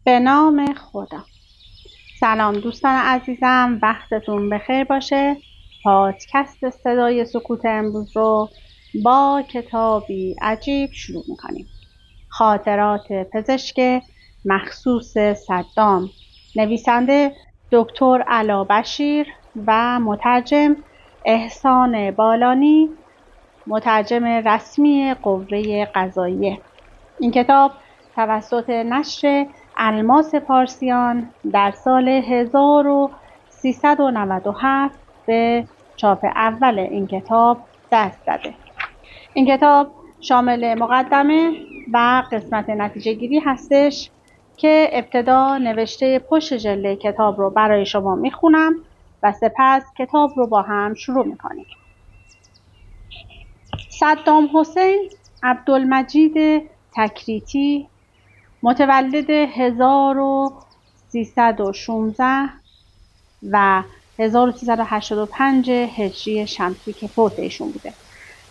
به نام خدا. سلام دوستان عزیزم، وقتتون بخیر باشه. پادکست صدای سکوت امروز رو با کتابی عجیب شروع میکنیم. خاطرات پزشک مخصوص صدام، نویسنده دکتر علابشیر و مترجم احسان بالانی، مترجم رسمی قوه قضاییه. این کتاب توسط نشر الماس پارسیان در سال 1397 به چاپ اول این کتاب دست زده. این کتاب شامل مقدمه و قسمت نتیجه گیری هستش که ابتدا نوشته پشت جلد کتاب رو برای شما میخونم و سپس کتاب رو با هم شروع میکنیم. صدام حسین عبدالمجید تکریتی، متولد 1316 و 1385 هجری شمسی که فوت ایشون بوده.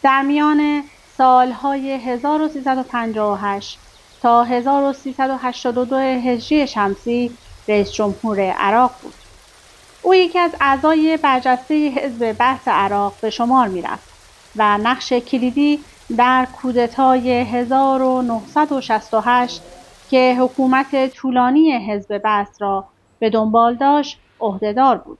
در میان سالهای 1358 تا 1382 هجری شمسی رئیس جمهور عراق بود. او یکی از اعضای برجسته حزب بعث عراق به شمار می‌رفت و نقش کلیدی در کودتای 1968 که حکومت طولانی حزب بعث را به دنبال داشت عهده‌دار بود.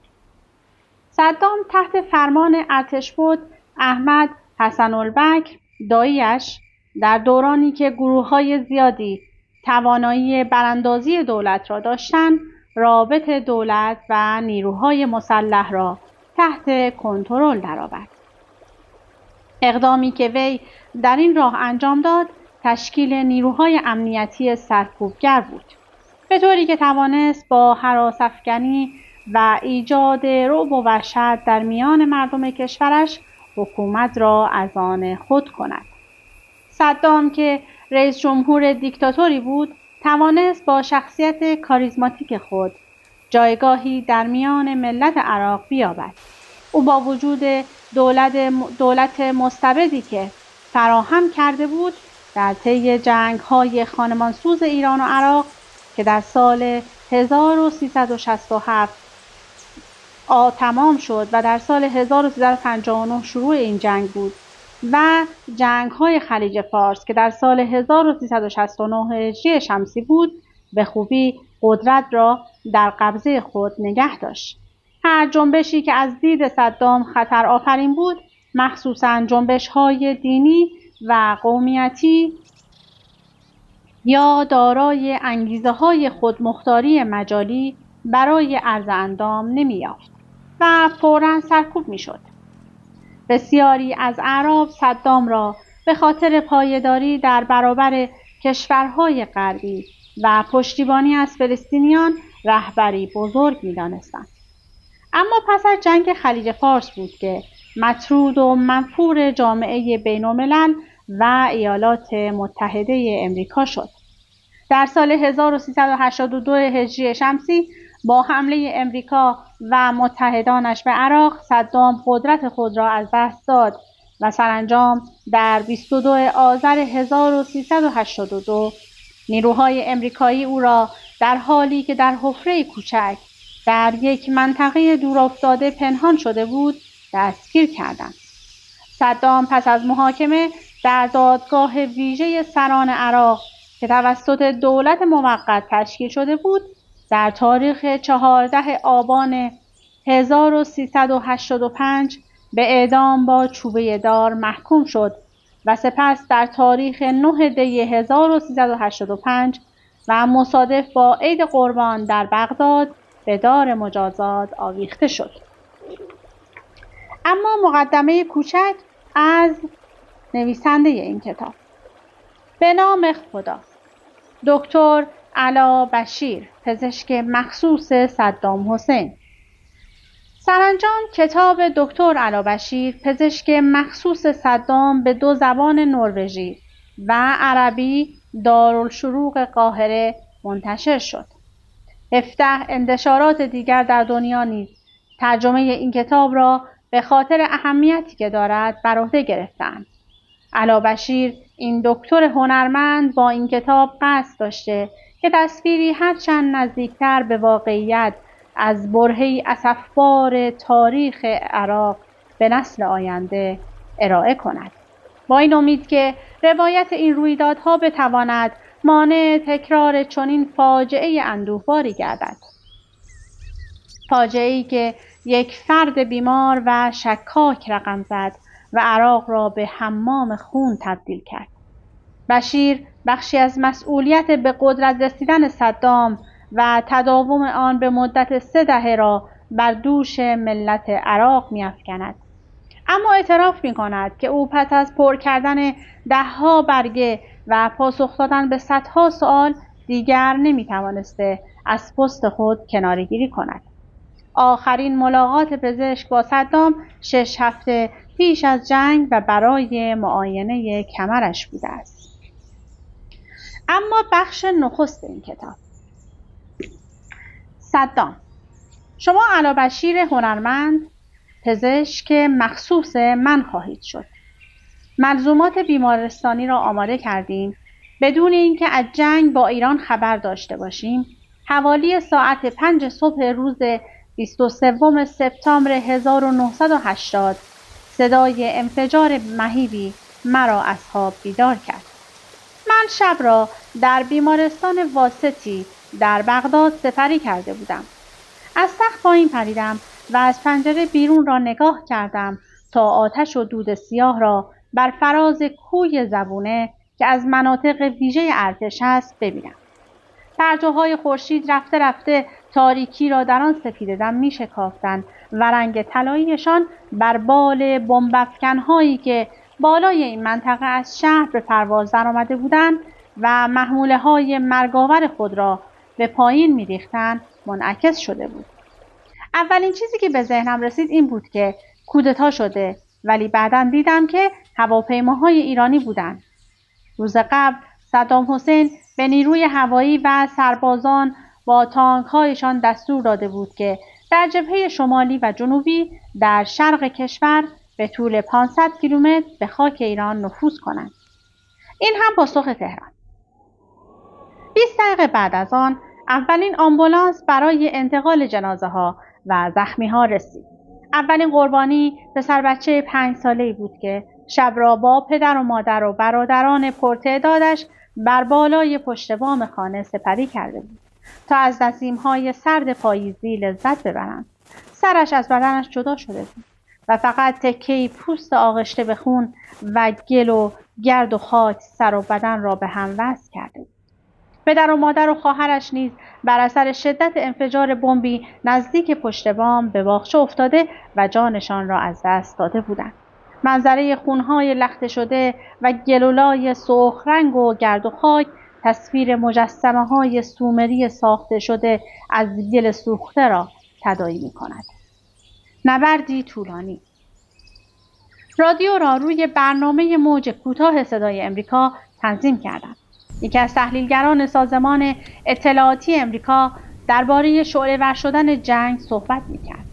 صدام تحت فرمان ارتشبد احمد حسن البکر دایی‌اش در دورانی که گروه‌های زیادی توانایی براندازی دولت را داشتند، رابط دولت و نیروهای مسلح را تحت کنترل درآورد. اقدامی که وی در این راه انجام داد تشکیل نیروهای امنیتی سرکوبگر بود، به طوری که توانست با هراس‌افکنی و ایجاد رعب و وحشت در میان مردم کشورش حکومت را از آن خود کند. صدام که رئیس جمهور دیکتاتوری بود، توانست با شخصیت کاریزماتیک خود جایگاهی در میان ملت عراق بیابد. او با وجود دولت مستبدی که فراهم کرده بود، در طی جنگ‌های خانمانسوز ایران و عراق که در سال 1367 تمام شد و در سال 1359 شروع این جنگ بود و جنگ‌های خلیج فارس که در سال 1369 هجری شمسی بود، به خوبی قدرت را در قبضه خود نگه داشت. هر جنبشی که از دید صدام خطر آفرین بود، مخصوصاً جنبش‌های دینی و قومیتی یا دارای انگیزه‌های خودمختاری مجالی، برای عرض اندام نمی‌یافت و فوراً سرکوب می‌شد. بسیاری از اعراب صدام را به خاطر پایداری در برابر کشورهای غربی و پشتیبانی از فلسطینیان رهبری بزرگ می‌دانستند. اما پس از جنگ خلیج فارس بود که مطرود و منفور جامعه بین‌الملل و ایالات متحده امریکا شد. در سال 1382 هجری شمسی با حمله امریکا و متحدانش به عراق، صدام قدرت خود را از دست داد و سرانجام در 22 آذر 1382 نیروهای امریکایی او را در حالی که در حفره کوچک در یک منطقه دورافتاده پنهان شده بود دستگیر کردند. صدام پس از محاکمه در دادگاه ویژه سران عراق که توسط دولت موقت تشکیل شده بود، در تاریخ 14 آبان 1385 به اعدام با چوبه دار محکوم شد و سپس در تاریخ 9 دی 1385 و مصادف با عید قربان در بغداد به دار مجازات آویخته شد. اما مقدمه کوچک از نویسنده این کتاب. به نام خدا. دکتر علابشیر، پزشک مخصوص صدام حسین. سرانجام کتاب دکتر علابشیر، پزشک مخصوص صدام، به 2 زبان نروژی و عربی دارالشروق قاهره منتشر شد. 17 انتشارات دیگر در دنیا نیز ترجمه این کتاب را به خاطر اهمیتی که دارد بر عهده گرفتند. علابشیر، این دکتر هنرمند، با این کتاب قصد داشته که تصویری هرچند نزدیکتر به واقعیت از برهه‌ای اسفبار تاریخ عراق به نسل آینده ارائه کند. با این امید که روایت این رویدادها بتواند مانع تکرار چنین فاجعه اندوهباری گردد. فاجعه‌ای که یک فرد بیمار و شکاک رقم زد و عراق را به حمام خون تبدیل کرد. بشیر بخشی از مسئولیت به قدرت رسیدن صدام و تداوم آن به مدت 3 دهه را بر دوش ملت عراق می‌افکند. اما اعتراف می‌کند که او پس از پر کردن ده‌ها برگه و پاسخ دادن به صدها سوال دیگر نمی‌توانسته از پست خود کناره‌گیری کند. آخرین ملاقات پزشک با صدام 6 هفته پیش از جنگ و برای معاینه کمرش بوده است. اما بخش نخست این کتاب. صدام: شما علابشیر هنرمند، پزشک مخصوص من خواهید شد. ملزومات بیمارستانی را آماده کردیم. بدون اینکه از جنگ با ایران خبر داشته باشیم، حوالی ساعت 5 صبح روز 23 سپتامبر 1980 صدای انفجار مهیبی مرا از خواب بیدار کرد. من شب را در بیمارستان واسطی در بغداد سپری کرده بودم. از تخت پایین پریدم و از پنجره بیرون را نگاه کردم تا آتش و دود سیاه را بر فراز کوی زبونه که از مناطق ویژه ارتش است ببینم. پرتوهای خورشید رفته رفته تاریکی را در آن سپیده دم می شکافتند و رنگ طلاییشان بر بال بمب‌افکن‌هایی که بالای این منطقه از شهر به پرواز درآمده بودند و محموله‌های مرگاور خود را به پایین می‌ریختند منعکس شده بود. اولین چیزی که به ذهنم رسید این بود که کودتا شده، ولی بعداً دیدم که هواپیماهای ایرانی بودند. روز قبل صدام حسین به نیروی هوایی و سربازان با تانک‌هایشان دستور داده بود که در جبهه شمالی و جنوبی در شرق کشور به طول 500 کیلومتر به خاک ایران نفوذ کنند. این هم پاسخ تهران. 20 دقیقه بعد از آن اولین آمبولانس برای انتقال جنازه ها و زخمی ها رسید. اولین قربانی پسر بچه 5 ساله‌ای بود که شب را با پدر و مادر و برادران پرتعدادش بر بالای پشت بام خانه سپری کرده بود تا از نسیم‌های سرد پاییزی لذت ببرند. سرش از بدنش جدا شده بود و فقط تکه‌ای پوست آغشته به خون و گل و گرد و خاک سر و بدن را به هم وصل کرده بود. پدر و مادر و خواهرش نیز بر اثر شدت انفجار بمبی نزدیک پشت بام به باغچه افتاده و جانشان را از دست داده بودند. منظره خونهای لخته شده و گلولای سرخ رنگ و گرد و خاک تصویر مجسمه‌های سومری ساخته شده از گل سوخته را تداعی می‌کند. نبردی طولانی. رادیو را روی برنامه موج کوتاه صدای امریکا تنظیم کردند. یکی از تحلیلگران سازمان اطلاعاتی امریکا درباره شعله‌ور شدن جنگ صحبت می‌کرد.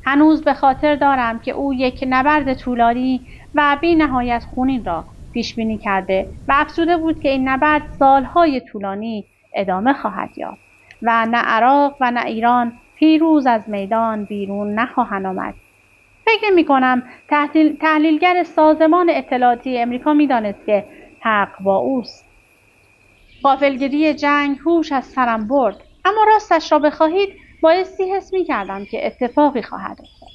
هنوز به خاطر دارم که او یک نبرد طولانی و بی‌نهایت خونین را پیش بینی کرده و افزوده بود که این نبرد سالهای طولانی ادامه خواهد یافت و نه عراق و نه ایران پیروز از میدان بیرون نخواهند آمد. فکر نمی‌کنم تحلیلگر سازمان اطلاعاتی امریکا می‌دانست که حق با اوست. غافلگیری جنگ هوش از سرم برد، اما راستش را بخواهید بایستی حس می‌کردم که اتفاقی خواهد افتاد.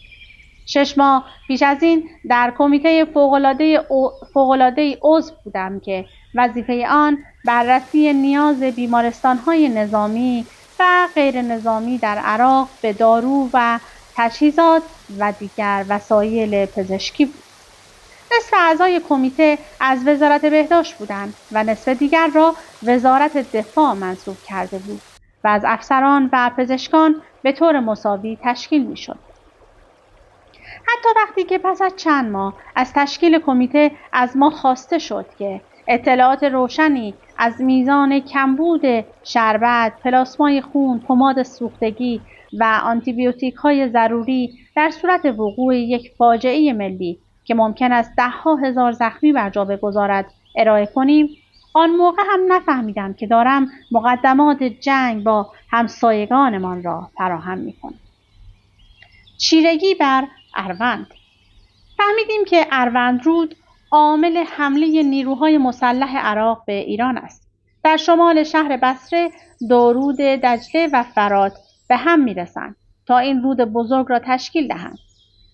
6 ماه پیش از این در کمیته فوق‌العاده‌ای عضو بودم که وظیفه آن بررسی نیاز بیمارستان‌های نظامی و غیر نظامی در عراق به دارو و تجهیزات و دیگر وسایل پزشکی بود. نصف اعضای کمیته از وزارت بهداشت بودند و نصف دیگر را وزارت دفاع منصوب کرده بود و از افسران و پزشکان به طور مساوی تشکیل می‌شد. حتی وقتی که پس از چند ماه از تشکیل کمیته از ما خواسته شد که اطلاعات روشنی از میزان کمبود شربت، پلاسمای خون، پماد سوختگی و آنتیبیوتیک‌های ضروری در صورت وقوع یک فاجعه ملی که ممکن است 10,000 زخمی بر جا بگذارد ارائه کنیم، آن موقع هم نفهمیدم که دارم مقدمات جنگ با همسایگانمان را فراهم می‌کنم. چیرگی بر اروند. فهمیدیم که اروندرود عامل حمله نیروهای مسلح عراق به ایران است. در شمال شهر بصره دو رود دجله و فرات به هم می‌رسند تا این رود بزرگ را تشکیل دهند.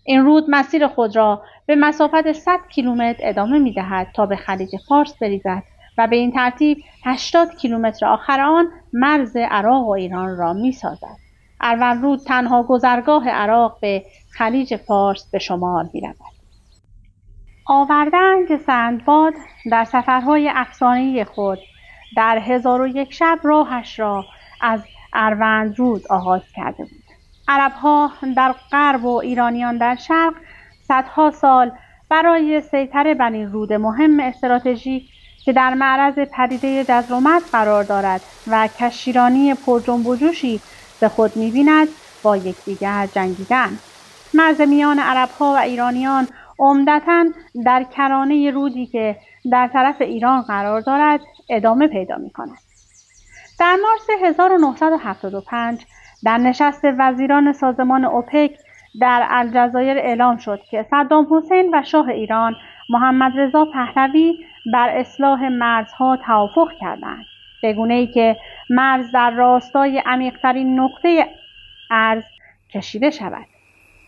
این رود مسیر خود را به مسافت 100 کیلومتر ادامه می‌دهد تا به خلیج فارس بریزد و به این ترتیب 80 کیلومتر آخر آن مرز عراق و ایران را می‌سازد. اروندرود تنها گذرگاه عراق به خلیج فارس به شمار می‌رود. آوردن که سندباد در سفرهای افسانه‌ای خود در 1001 شب راهش را از اروندرود آغاز کرده بود. عرب‌ها در غرب و ایرانیان در شرق صدها سال برای سیطره بر این رود مهم استراتژیک که در معرض پدیده جزرومت قرار دارد و کشیرانی پرجنب و جوشی به خود می‌بیند با یکدیگر جنگیدند. مرز میان عرب‌ها و ایرانیان عمدتاً در کرانه رودی که در طرف ایران قرار دارد ادامه پیدا می‌کند. در مارس 1975 در نشست وزیران سازمان اوپک در الجزایر اعلام شد که صدام حسین و شاه ایران محمد رضا پهلوی بر اصلاح مرزها توافق کردند، به گونه‌ای که مرز در راستای عمیق‌ترین نقطه ارض کشیده شود.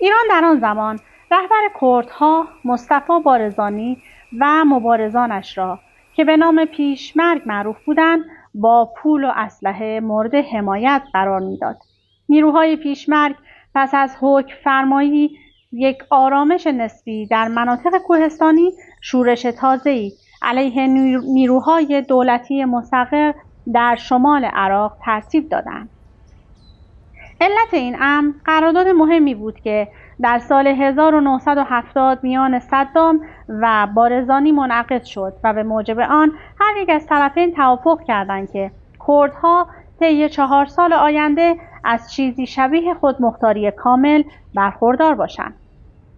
ایران در آن زمان رهبر کردها مصطفی بارزانی و مبارزانش را که به نام پیشمرگ معروف بودند با پول و اسلحه مورد حمایت قرار میداد. نیروهای پیشمرگ پس از حکم فرمایی یک آرامش نسبی در مناطق کوهستانی شورش تازه‌ای علیه نیروهای دولتی مستقر در شمال عراق ترتیب دادند. علت این امر قرارداد مهمی بود که در سال 1970 میان صدام و بارزانی منعقد شد و به موجب آن هر یک از طرفین توافق کردند که کردها طی 4 سال آینده از چیزی شبیه خودمختاری کامل برخوردار باشند.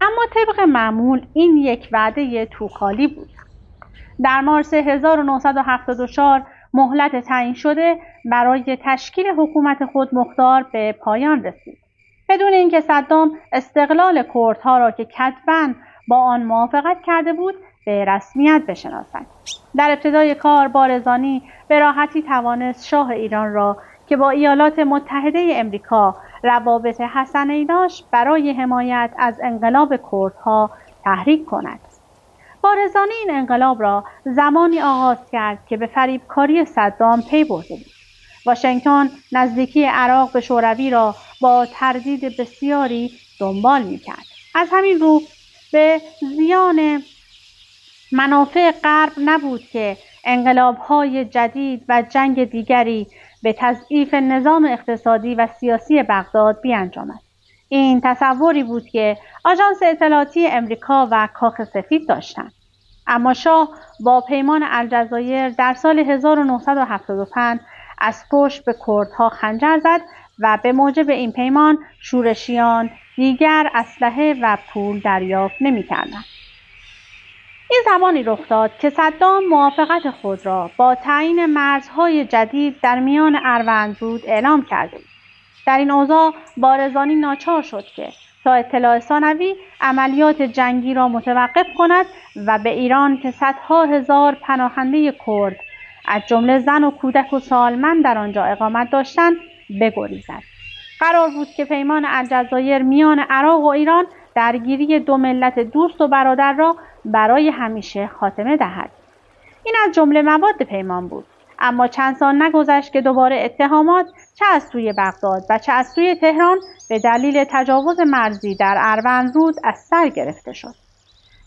اما طبق معمول این یک وعده توخالی بود. در مارس 1974 مهلت تعیین شده برای تشکیل حکومت خودمختار به پایان رسید، بدون اینکه صدام استقلال کردها را که کتباً با آن موافقت کرده بود به رسمیت بشناسد. در ابتدای کار بارزانی به راحتی توانست شاه ایران را که با ایالات متحده امریکا روابط حسنه‌ای داشت برای حمایت از انقلاب کردها تحریک کند. بارزانی این انقلاب را زمانی آغاز کرد که به فریبکاری صدام پی برده بود. واشنگتن نزدیکی عراق به شوروی را با تردید بسیاری دنبال می‌کرد. از همین رو به زیان منافع غرب نبود که انقلاب‌های جدید و جنگ دیگری به تضعیف نظام اقتصادی و سیاسی بغداد بیانجامد. این تصوری بود که آژانس اطلاعاتی امریکا و کاخ سفید داشتند. اما شاه با پیمان الجزایر در سال 1975 از پشت به کردها خنجر زد و به موجب این پیمان شورشیان دیگر اسلحه و پول دریافت نمی‌کردند. این زمانی رخ داد که صدام موافقت خود را با تعیین مرزهای جدید در میان اروندرود اعلام کرده بود. در این اوضاع بارزانی ناچار شد که تا اطلاع ثانوی عملیات جنگی را متوقف کند و به ایران که صدها هزار پناهنده کرد از جمله زن و کودک و سالمند در آنجا اقامت داشتند بگریزد. قرار بود که پیمان الجزایر میان عراق و ایران درگیری دو ملت دوست و برادر را برای همیشه خاتمه دهد. این از جمله مواد پیمان بود. اما چند سال نگذشت که دوباره اتهامات چه از سوی بغداد و چه از سوی تهران به دلیل تجاوز مرزی در اروندرود از سر گرفته شد.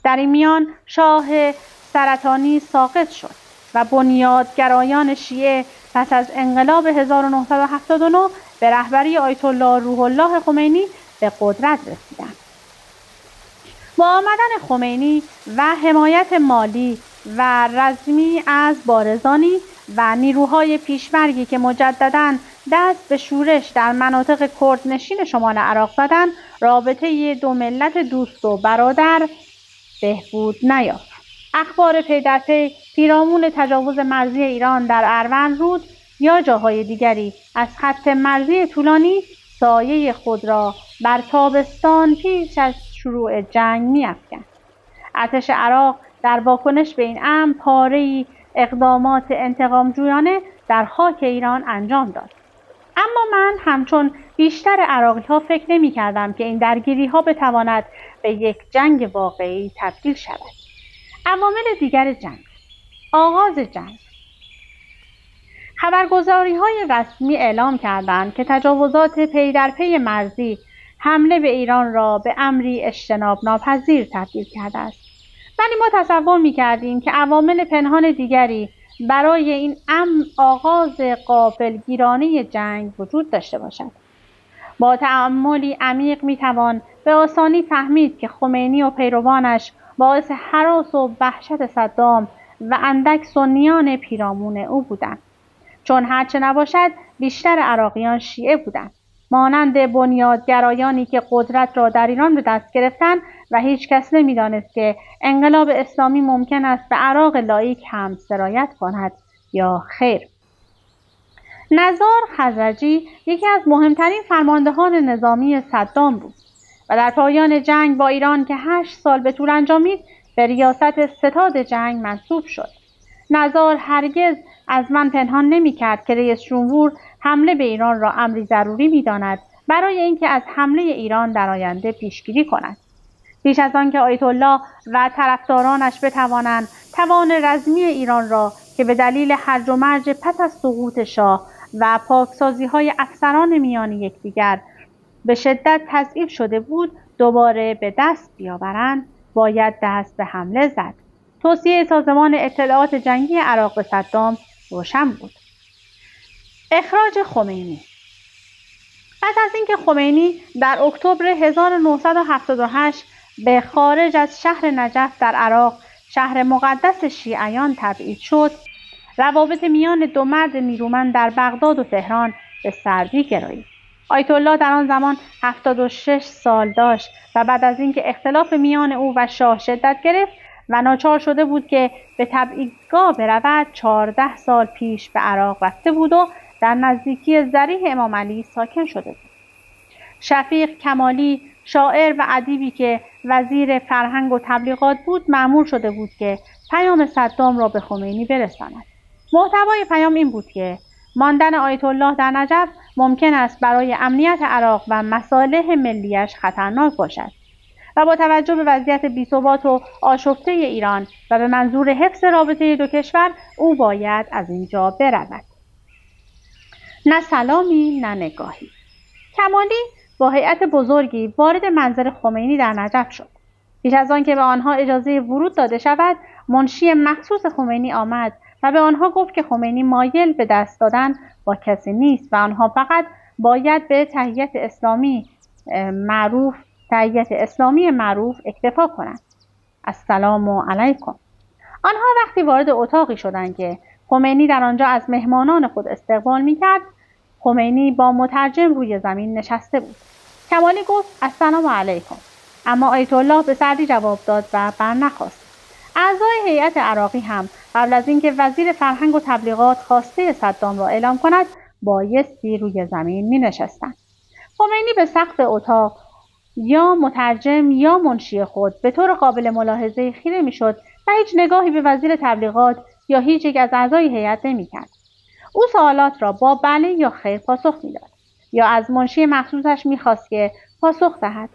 در این میان شاه سرطانی ساقط شد و بنیادگرایان شیعه پس از انقلاب 1979 به رهبری آیت الله روح الله خمینی به قدرت رسیدند. با آمدن خمینی و حمایت مالی و رزمی از بارزانی و نیروهای پیشمرگی که مجدداً دست به شورش در مناطق کردنشین شمال عراق زدند، رابطه دو ملت دوست و برادر بهبود نیافت. اخبار پی در پی پیرامون تجاوز مرزی ایران در اروند رود یا جاهای دیگری از خط مرزی طولانی سایه خود را بر تابستان پیش از شروع جنگ می‌افکند. ارتش عراق در واکنش به این امر پاره‌ای اقدامات انتقام‌جویانه در خاک ایران انجام داد. اما من همچون بیشتر عراقی‌ها فکر نمی‌کردم که این درگیری‌ها بتواند به یک جنگ واقعی تبدیل شود. عوامل دیگر جنگ: آغاز جنگ. خبرگزاری‌های رسمی اعلام کردند که تجاوزات پی در پی مرزی حمله به ایران را به امری اجتناب ناپذیر تبدیل کرده است. ولی ما تصور می‌کردیم که عوامل پنهان دیگری برای این آغاز غافلگیرانه جنگ وجود داشته باشد. با تأملی عمیق می‌توان به آسانی فهمید که خمینی و پیروانش باعث هراس و وحشت صدام و اندک سنیان پیرامون او بودند. چون هرچه نباشد بیشتر عراقیان شیعه بودند، مانند بنیادگرایانی که قدرت را در ایران به دست گرفتند و هیچ کس نمی‌دانست که انقلاب اسلامی ممکن است به عراق لایک هم سرایت کند یا خیر. نزار خزرجی یکی از مهمترین فرماندهان نظامی صدام بود و در پایان جنگ با ایران که 8 سال به طول انجامید به ریاست ستاد جنگ منصوب شد. نزار هرگز از من پنهان نمی‌کرد که رئیس جمهور حمله به ایران را امری ضروری می‌داند برای اینکه از حمله ایران در آینده پیشگیری کند. پیش از آن که آیت الله و طرفدارانش بتوانند توان رزمی ایران را که به دلیل هرج و مرج پس از سقوط شاه و پاکسازی‌های افسران میان یکدیگر به شدت تضعیف شده بود دوباره به دست بیاورند، باید دست به حمله زد. توصیه سازمان اطلاعات جنگی عراق به صدام روشن بود. اخراج خمینی. پس از اینکه خمینی در اکتبر 1978 به خارج از شهر نجف در عراق، شهر مقدس شیعیان، تبعید شد، روابط میان دو مرد نیرومند در بغداد و تهران به سردی گرایید. آیت الله در آن زمان 76 سال داشت و بعد از اینکه اختلاف میان او و شاه شدت گرفت و ناچار شده بود که به تبعیدگاه برود، 14 سال پیش به عراق رفته بود و در نزدیکی ضریح امام علی ساکن شده بود. شفیق کمالی، شاعر و ادیبی که وزیر فرهنگ و تبلیغات بود، مأمور شده بود که پیام صدام را به خمینی برساند. محتوای پیام این بود که ماندن آیت الله در نجف ممکن است برای امنیت عراق و مصالح ملیش خطرناک باشد و با توجه به وضعیت بی‌ثبات و آشفته ایران و به منظور حفظ رابطه دو کشور او باید از اینجا برود. نه سلامی نه نگاهی. کمالی با هیئت بزرگی وارد منزل خمینی در نجف شد. پیش از آن که به آنها اجازه ورود داده شود، منشی مخصوص خمینی آمد و به آنها گفت که خمینی مایل به دست دادن با کسی نیست و آنها فقط باید به تحیت اسلامی معروف اکتفا کنند. السلام علیکم. آنها وقتی وارد اتاقی شدند که خمینی در آنجا از مهمانان خود استقبال می‌کرد، خمینی با مترجم روی زمین نشسته بود. کمالی گفت السلام علیکم، اما آیت الله به سردی جواب داد و برنخاست. اعضای هیئت عراقی هم قبل از اینکه وزیر فرهنگ و تبلیغات خواسته صدام را اعلام کند بایستی روی زمین می‌نشستند. خمینی به سقف اتاق یا مترجم یا منشی خود به طور قابل ملاحظه خیره می‌شد و هیچ نگاهی به وزیر تبلیغات یا هیچ یک از اعضای هیئت نمی‌کرد. او سوالات را با بله یا خیر پاسخ می‌داد یا از منشی مخصوصش می‌خواست که پاسخ دهد.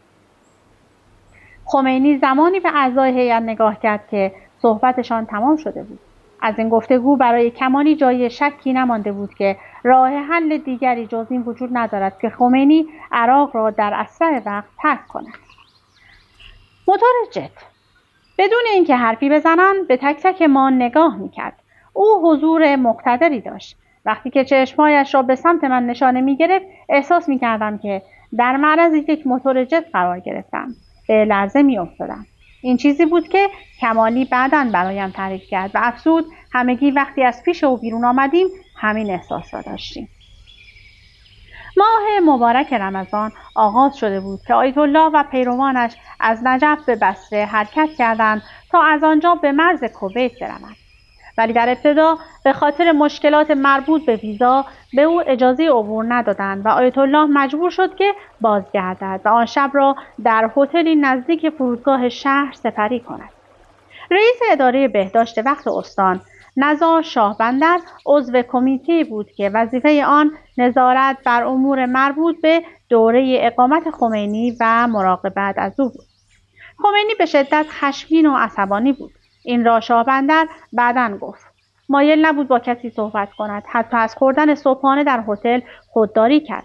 خمینی زمانی به اعضای هیئت نگاه کرد که صحبتشان تمام شده بود. از این گفتگو برای کمالی جای شکی نمانده بود که راه حل دیگری جز این وجود ندارد که خمینی عراق را در اسرع وقت ترک کند. موتور جت. بدون اینکه حرفی بزنند به تک تک ما نگاه می‌کرد. او حضور مقتدری داشت. وقتی که چشمایش را به سمت من نشانه می‌گرفت، احساس می‌کردم که در معرض یک موتور جت قرار گرفتم. به لرزه می‌افتادم. این چیزی بود که کمالی بعداً برایم تعریف کرد و افزود همگی وقتی از پیش او بیرون آمدیم همین احساس را داشتیم. ماه مبارک رمضان آغاز شده بود که آیت الله و پیروانش از نجف به بصره حرکت کردند تا از آنجا به مرز کویت بروند. ولی در ابتدا به خاطر مشکلات مربوط به ویزا به او اجازه عبور ندادند و آیت الله مجبور شد که بازگردد و آن شب را در هتلی نزدیک فرودگاه شهر سپری کند. رئیس اداره بهداشت وقت استان نزار شاه بندر عضو کمیته بود که وظیفه آن نظارت بر امور مربوط به دوره اقامت خمینی و مراقبت از او بود. خمینی به شدت خشمگین و عصبانی بود. این را شاه بندر بعداً گفت. مایل نبود با کسی صحبت کند. حتی از خوردن صبحانه در هتل خودداری کرد.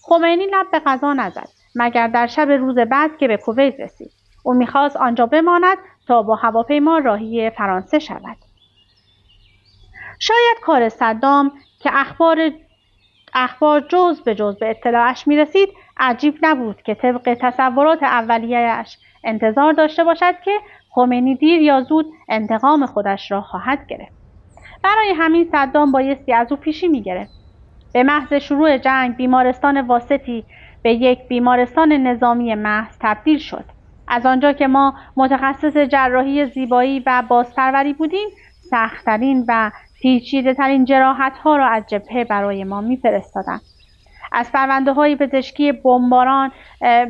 خمینی لب به غذا نزد مگر در شب روز بعد که به کویت رسید. او می‌خواست آنجا بماند تا با هواپیما راهی فرانسه شود. شاید کار صدام که اخبار جز به اطلاعش می‌رسید عجیب نبود که طبق تصورات اولیه‌اش انتظار داشته باشد که خمینی دیر یا زود انتقام خودش را خواهد گرفت. برای همین صدام بایستی از او پیشی می‌گرفت. به محض شروع جنگ بیمارستان واسطی به یک بیمارستان نظامی محض تبدیل شد. از آنجا که ما متخصص جراحی زیبایی و بازپروری بودیم، سخت‌ترین و پیچیده‌ترین جراحت‌ها را از جبهه برای ما می‌فرستادند. از پرونده‌های پزشکی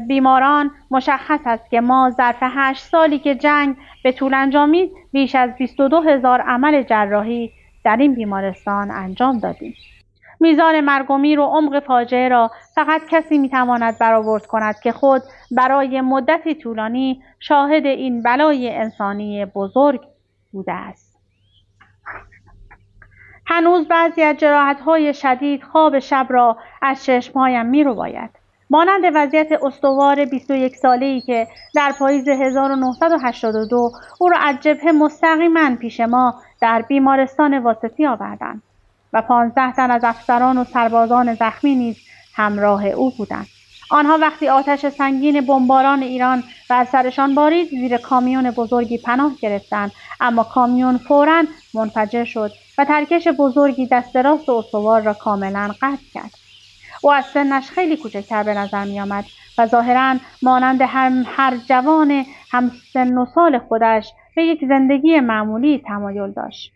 بیماران مشخص است که ما ظرف 8 سالی که جنگ به طول انجامید بیش از 22,000 عمل جراحی در این بیمارستان انجام دادیم. میزان مرگ و میر و عمق فاجعه را فقط کسی میتواند برآورد کند که خود برای مدتی طولانی شاهد این بلای انسانی بزرگ بوده است. هنوز بعضی از جراحت‌های شدید خواب شب را از چشمهایم می‌رباید. مانند وضعیت استوار 21 ساله‌ای که در پاییز 1982 او را از جبهه مستقیما پیش ما در بیمارستان واسطی آوردند و 15 تن از افسران و سربازان زخمی نیز همراه او بودند. آنها وقتی آتش سنگین بمباران ایران بر سرشان بارید زیر کامیون بزرگی پناه گرفتند، اما کامیون فوراً منفجر شد و ترکش بزرگی دست راست استوار را کاملاً قطع کرد. او از سنش خیلی کوچکتر به نظر می آمد و ظاهراً مانند هر جوان همسن و سال خودش به یک زندگی معمولی تمایل داشت.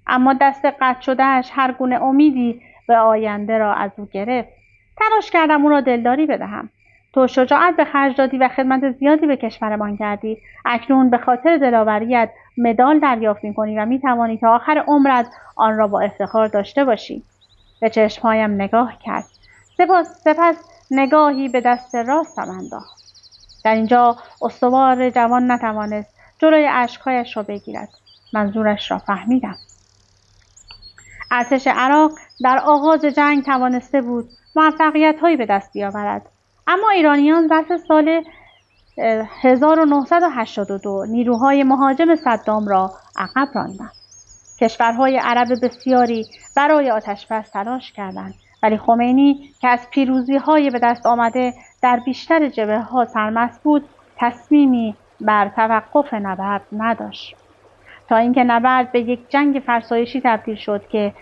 اما دست قطع شدهش هر گونه امیدی به آینده را از او گرفت. تلاش کردم او را دلداری بدهم. تو شجاعت به خرج دادی و خدمت زیادی به کشورمان کردی. اکنون به خاطر دلاوریت مدال دریافت می‌کنی و می‌توانی تا آخر عمرت آن را با افتخار داشته باشی. به چشمهایم نگاه کرد. سپس نگاهی به دست راستم انداخت. در اینجا استوار جوان نتوانست جلوی اشک‌هایش را بگیرد. منظورش را فهمیدم. ارتش عراق در آغاز جنگ توانسته بود موفقیت‌هایی به دست بیاورد، اما ایرانیان ظرف سال 1982 نیروهای مهاجم صدام را عقب راندند. کشورهای عرب بسیاری برای آتش‌بس تلاش کردند، ولی خمینی که از پیروزی‌های به دست آمده در بیشتر جبهه‌ها سرمست بود، تصمیمی بر توقف نبرد نداشت، تا اینکه نبرد به یک جنگ فرسایشی تبدیل شد که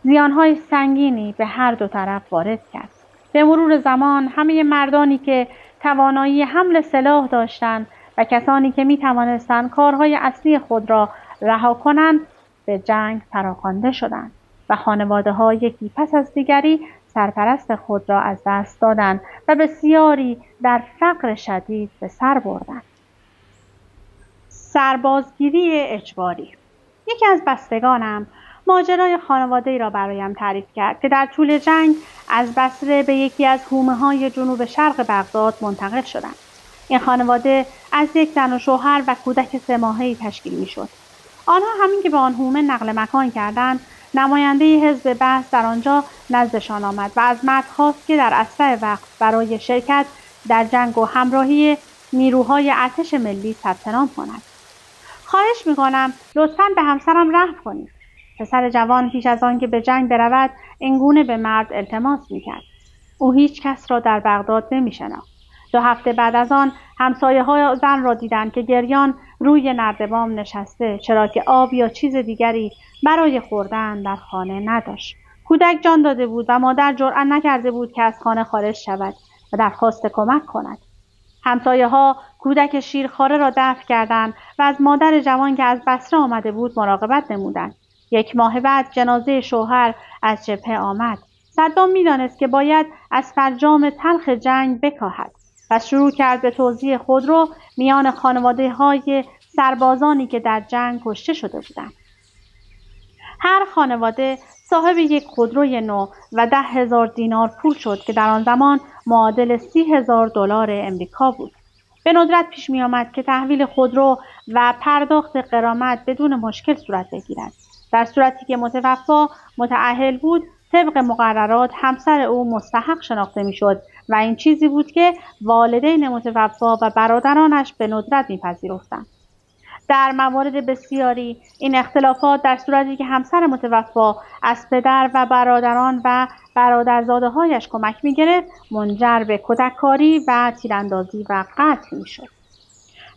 زیانهای سنگینی به هر دو طرف وارد کرد. به مرور زمان همه مردانی که توانایی حمل سلاح داشتند و کسانی که می توانستند کارهای اصلی خود را رها کنند به جنگ فراخوانده شدند و خانواده‌ها یکی پس از دیگری سرپرست خود را از دست دادند و بسیاری در فقر شدید به سر بردند. سربازگیری اجباری. یکی از بستگانم ماجرای خانواده‌ای را برایم تعریف کرد که در طول جنگ از بصره به یکی از حومه‌های جنوب شرق بغداد منتقل شدند. این خانواده از یک زن و شوهر و کودک 3 ماهه‌ای تشکیل می‌شد. آنها همین که به آن حومه نقل مکان کردند، نماینده حزب بعث در آنجا نزدشان آمد و از مرد خواست که در اسرع وقت برای شرکت در جنگ و همراهی نیروهای ارتش ملی ثبت نام کند. خواهش می‌کنم لطفاً به همسرم رحم کنید. پسر جوان پیش از آن که به جنگ برود اینگونه به مرد التماس می‌کرد. او هیچ کس را در بغداد نمی‌شناخت. 2 هفته بعد از آن همسایه‌های زن را دیدند که گریان روی نردبان نشسته، چرا که آب یا چیز دیگری برای خوردن در خانه نداشت. کودک جان داده بود و مادر جرأت نکرده بود که از خانه خارج شود و درخواست کمک کند. همسایه‌ها کودک شیرخواره را دفن کردند و از مادر جوان که از بصره آمده بود مراقبت نمودند. 1 ماه بعد جنازه شوهر از جبهه آمد. صدام می‌دانست که باید از فرجام تلخ جنگ بکاهد و شروع کرد به توزیع خودرو میان خانواده‌های سربازانی که در جنگ کشته شده بودند. هر خانواده صاحب 1 خودروی نو و 10,000 دینار پول شد که در آن زمان معادل 30,000 دلار امریکا بود. به ندرت پیش می آمد که تحویل خودرو و پرداخت غرامت بدون مشکل صورت بگیرد. در صورتی که متوفی متأهل بود، طبق مقررات همسر او مستحق شناخته می شد و این چیزی بود که والدین متوفی و برادرانش به ندرت می‌پذیرفتند. در موارد بسیاری این اختلافات در صورتی که همسر متوفی از پدر و برادران و برادرزاده‌هایش کمک می‌گرفت منجر به کتککاری و تیراندازی و قتل می‌شد.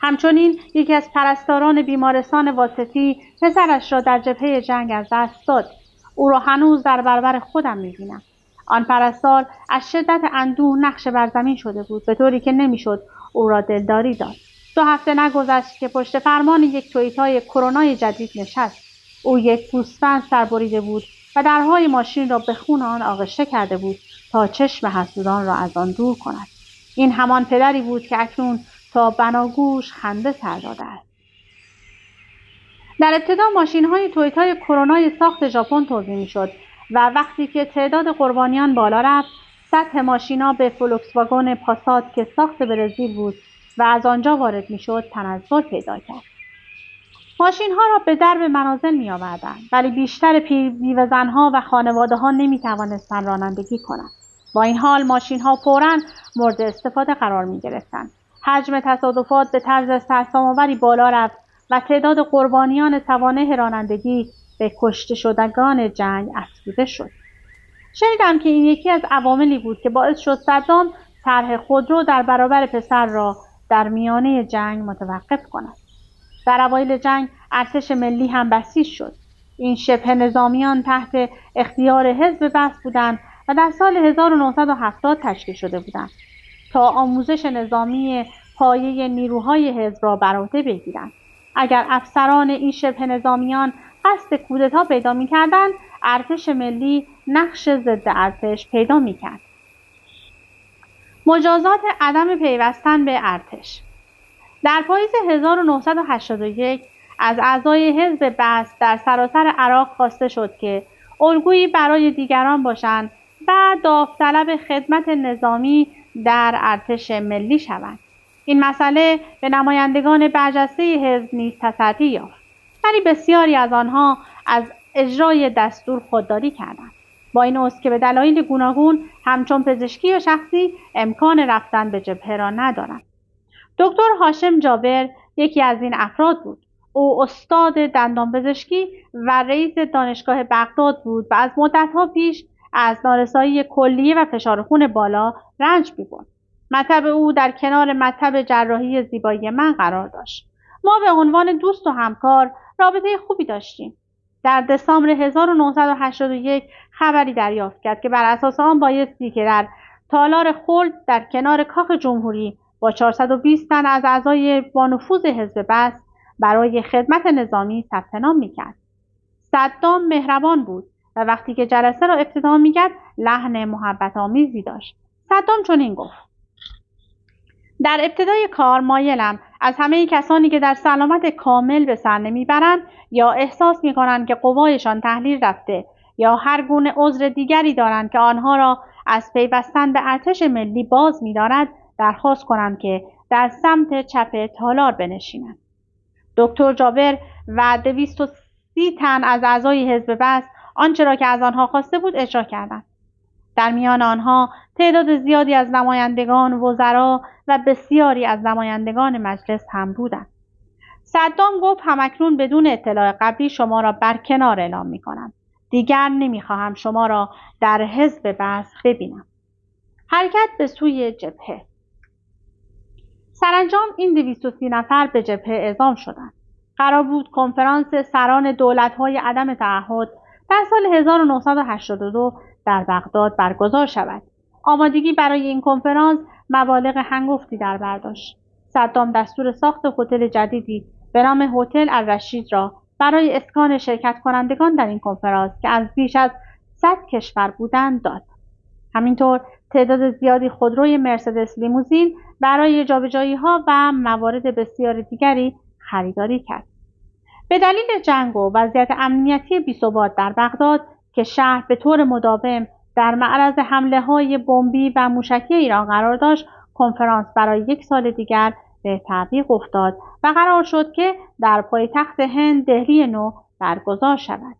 همچنین یکی از پرستاران بیمارستان واسطی پسرش را در جبهه جنگ از دست داد. او را هنوز در برابر خودم می‌بینم. آن پرستار از شدت اندوه نقش بر زمین شده بود، به طوری که نمی‌شد او را دلداری داد. 2 هفته نگذشت که پشت فرمان 1 تویوتای کرونای جدید نشست. او 1 گوسفند سربریده بود و درهای ماشین را به خون آن آغشته کرده بود تا چشم حسودان را از آن دور کند. این همان پدری بود که اکنون تا بناگوش خنده سر داده است. در ابتدا ماشین‌های تویوتای کرونای ساخت ژاپن توزیع می‌شد و وقتی که تعداد قربانیان بالا رفت، سطح ماشینا به فولکسواگن پاسات که ساخت برزیل بود و از آنجا وارد می‌شد تنزل پیدا کرد. ماشین‌ها را به درب منازل می‌آوردند، ولی بیشتر بیوه‌زن‌ها و خانواده‌ها نمی‌توانستند رانندگی کنند. با این حال ماشین‌ها فوراً مورد استفاده قرار می‌گرفتند. حجم تصادفات به طرز سرسام‌آوری بالا رفت و تعداد قربانیان توانه رانندگی به کشته شدگان جنگ افزوده شد. شنیدم که این یکی از عواملی بود که باعث شد صدام طرح خودرو در برابر پسر را در میانه جنگ متوقف کند. در اوایل جنگ ارتش ملی هم بسیج شد. این شبه نظامیان تحت اختیار حزب بعث بودند و در سال 1970 تشکیل شده بودند تا آموزش نظامی پایه نیروهای حزب را بر عهده بگیرند. اگر افسران این شبه نظامیان قصد کودتا پیدا می‌کردند، ارتش ملی نقش ضد ارتش پیدا می‌کرد. مجازات عدم پیوستن به ارتش. در پاییز 1981 از اعضای حزب بعث در سراسر عراق خواسته شد که الگویی برای دیگران باشند و داوطلب خدمت نظامی در ارتش ملی شوند. این مسئله به نمایندگان برجسته حزب نیز تسری یافت، ولی بسیاری از آنها از اجرای دستور خودداری کردند. با این اوست که به دلایل گوناگون همچون پزشکی و شخصی امکان رفتن به جبهه را ندارند. دکتر هاشم جابر یکی از این افراد بود. او استاد دندانپزشکی و رئیس دانشگاه بغداد بود و از مدت‌ها پیش از نارسایی کلیه و فشار خون بالا رنج می‌برد. مطب او در کنار مطب جراحی زیبایی من قرار داشت. ما به عنوان دوست و همکار رابطه خوبی داشتیم. در دسامبر 1981 خبری دریافت کرد که بر اساس آن بایستی که در تالار خلد در کنار کاخ جمهوری با 420 تن از اعضای با نفوذ حزب بعث برای خدمت نظامی ثبت نام می‌کرد. صدام مهربان بود و وقتی که جلسه را افتتاح می‌کرد لحن محبت آمیزی داشت. صدام چنین گفت: در ابتدای کار مایلم از همه کسانی که در سلامت کامل به سر نمیبرند یا احساس می‌کنند که قوایشان تحلیل رفته یا هر گونه عذر دیگری دارند که آنها را از پیوستن به ارتش ملی باز می‌دارد درخواست کنم که در سمت چپ تالار بنشینند. دکتر جابر و 230 تن از اعضای حزب بعث آنچه را که از آنها خواسته بود اجرا کردند. در میان آنها تعداد زیادی از نمایندگان وزرا و بسیاری از نمایندگان مجلس هم بودند. صدام گفت همکنون بدون اطلاع قبلی شما را برکنار اعلام می‌کنم. دیگر نمی‌خواهم شما را در حزب بعث ببینم. حرکت به سوی جبهه. سرانجام این 230 نفر به جبهه اعزام شدند. قرار بود کنفرانس سران دولت‌های عدم تعهد در سال 1982 در بغداد برگزار شود. آمادگی برای این کنفرانس مبالغ هنگفتی در بر داشت. صدام دستور ساخت هتل جدیدی به نام هتل الرشید را برای اسکان شرکت کنندگان در این کنفرانس که از بیش از 100 کشور بودند داد. همینطور تعداد زیادی خودروی مرسدس لیموزین برای جابجایی‌ها و موارد بسیار دیگری خریداری کرد. به دلیل جنگ و وضعیت امنیتی بی‌ثبات در بغداد که شهر به طور مداوم در معرض حمله‌های بمبی و موشکی ایران قرار داشت، کنفرانس برای 1 سال دیگر به تعویق افتاد و قرار شد که در پایتخت هند دهلی نو برگزار شود.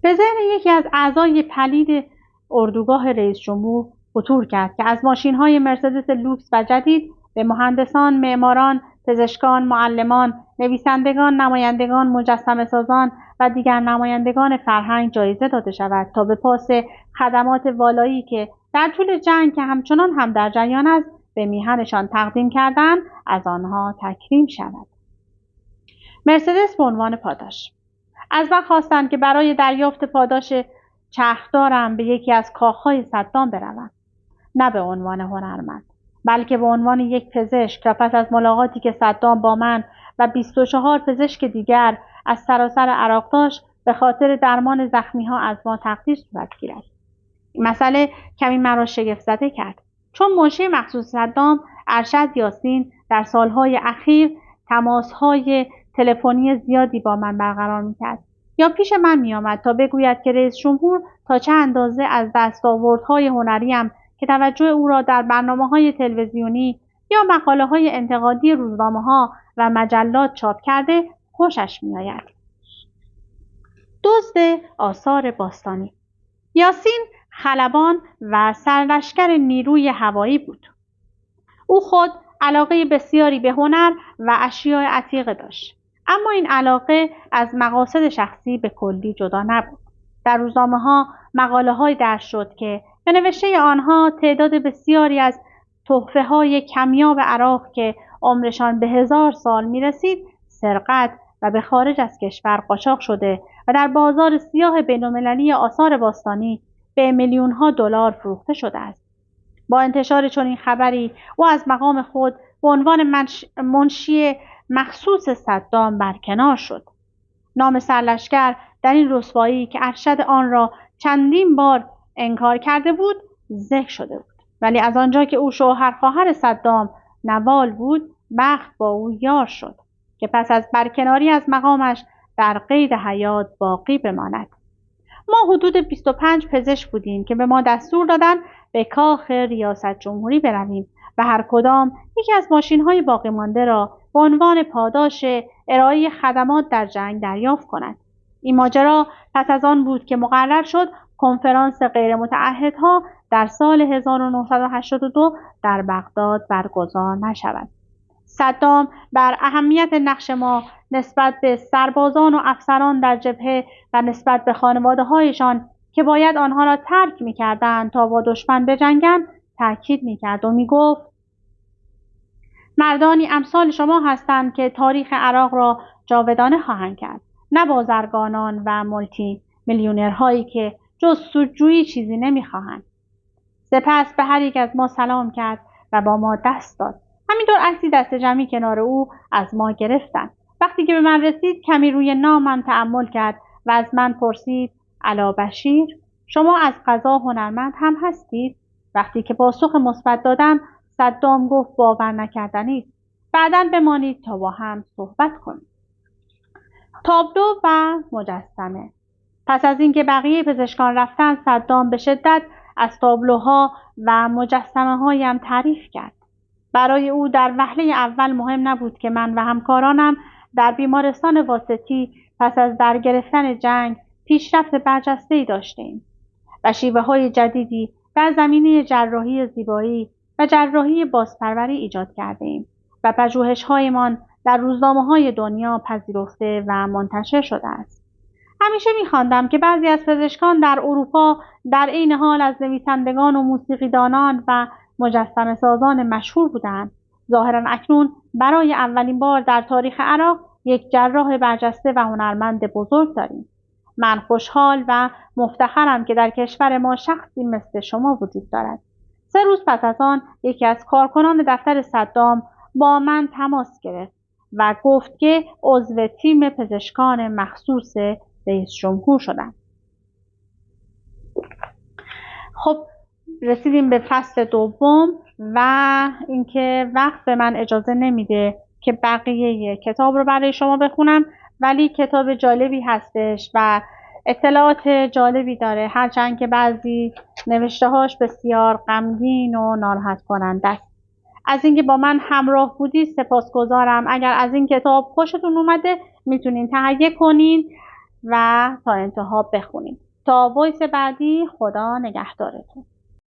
به ذهن یکی از اعضای پلید اردوگاه رئیس جمهور خطور کرد که از ماشین‌های مرسدس لوکس و جدید به مهندسان، معماران، پزشکان، معلمان، نویسندگان، نمایندگان، مجسمه‌سازان و دیگر نمایندگان فرهنگ جایزه داده شود تا به پاس خدمات والایی که در طول جنگ که همچنان هم در جریان است به میهنشان تقدیم کردند از آنها تکریم شود. مرسدس به عنوان پاداش از من خواستند که برای دریافت پاداش چرخدارم به یکی از کاخهای صدام بروم، نه به عنوان هنرمند بلکه به عنوان یک پزشک و پس از ملاقاتی که صدام با من و 24 پزشک دیگر از سراسر عراق داشت به خاطر درمان زخمی‌ها از ما تقدیر صورت گیرد. این مسئله کمی مرا شگفت زده کرد، چون منشی مخصوص صدام ارشد یاسین در سالهای اخیر تماس‌های تلفنی زیادی با من برقرار می‌کرد یا پیش من می‌آمد تا بگوید که رئیس جمهور تا چه اندازه از دستاوردهای هنریم که توجه او را در برنامه‌های تلویزیونی یا مقاله‌های انتقادی روزنامه‌ها و مجلات چاپ کرده خوشش می‌آید. دزد آثار باستانی یاسین خلبان و سرلشکر نیروی هوایی بود. او خود علاقه بسیاری به هنر و اشیاء عتیقه داشت، اما این علاقه از مقاصد شخصی به کلی جدا نبود. در روزنامه‌ها مقاله‌هایی درج شد که به نوشته آنها تعداد بسیاری از تحفه‌های کمیاب عراق که عمرشان به 1000 سال می‌رسید سرقت و به خارج از کشور قاچاق شده و در بازار سیاه بین‌المللی آثار باستانی به میلیون‌ها دلار فروخته شده است. با انتشار چنین خبری او از مقام خود به عنوان منشی مخصوص صدام برکنار شد. نام سرلشکر در این رسوایی که ارشد آن را چندین بار انکار کرده بود ذکر شده بود، ولی از آنجا که او شوهر خواهر صدام نوال بود بخت با او یار شد که پس از برکناری از مقامش در قید حیات باقی بماند. ما حدود 25 پزشک بودیم که به ما دستور دادند به کاخ ریاست جمهوری برویم و هر کدام یکی از ماشین‌های باقی مانده را به عنوان پاداش ارائه خدمات در جنگ دریافت کند. این ماجرا پس از آن بود که مقرر شد کنفرانس غیرمتعهدها در سال 1982 در بغداد برگزار نشود. صدام بر اهمیت نقش ما نسبت به سربازان و افسران در جبهه و نسبت به خانواده‌هایشان که باید آنها را ترک می‌کردند تا با دشمن بجنگند تاکید می‌کرد و می‌گفت مردانی امثال شما هستند که تاریخ عراق را جاودانه خواهند کرد، نه بازرگانان و مولتی میلیونرهایی که جز سودجویی چیزی نمی‌خواهند. سپس به هر یک از ما سلام کرد و با ما دست داد. همینطور عکسی دست جمعی کنار او از ما گرفتند. وقتی که به من رسید کمی روی نامم تأمل کرد و از من پرسید علا بشیر شما از قضا هنرمند هم هستید؟ وقتی که پاسخ مثبت دادم صدام گفت باور نکردنی است. بعداً بمانید تا با هم صحبت کنیم. تابلو و مجسمه. پس از اینکه بقیه پزشکان رفتند صدام به شدت از تابلوها و مجسمه هایم تعریف کرد. برای او در وهله اول مهم نبود که من و همکارانم در بیمارستان واسطی پس از درگرفتن جنگ پیشرفت برجسته‌ای داشتیم و شیوه‌های جدیدی در زمینه جراحی زیبایی و جراحی بازپروری ایجاد کردیم و پژوهش‌هایمان در روزنامه‌های دنیا پذیرفته و منتشر شده است. همیشه می‌خواندم که بعضی از پزشکان در اروپا در عین حال از نویسندگان و موسیقیدانان و مجسمه‌سازان مشهور بودند. ظاهراً اکنون برای اولین بار در تاریخ عراق یک جراح برجسته و هنرمند بزرگ داریم. من خوشحال و مفتخرم که در کشور ما شخصی مثل شما وجود دارد. 3 روز پس از آن یکی از کارکنان دفتر صدام با من تماس گرفت و گفت که عضو تیم پزشکان مخصوص رئیس جمهور شدم. خب رسیدیم به فصل دوم و اینکه وقت به من اجازه نمیده که بقیه کتاب رو برای شما بخونم، ولی کتاب جالبی هستش و اطلاعات جالبی داره، هرچند که بعضی نوشته‌هاش بسیار غمگین و ناراحت کننده است. از اینکه با من همراه بودید سپاسگزارم. اگر از این کتاب خوشتون اومده میتونین تهیه کنین و تا انتها بخونین. تا وایس بعدی، خدا نگهدارتون.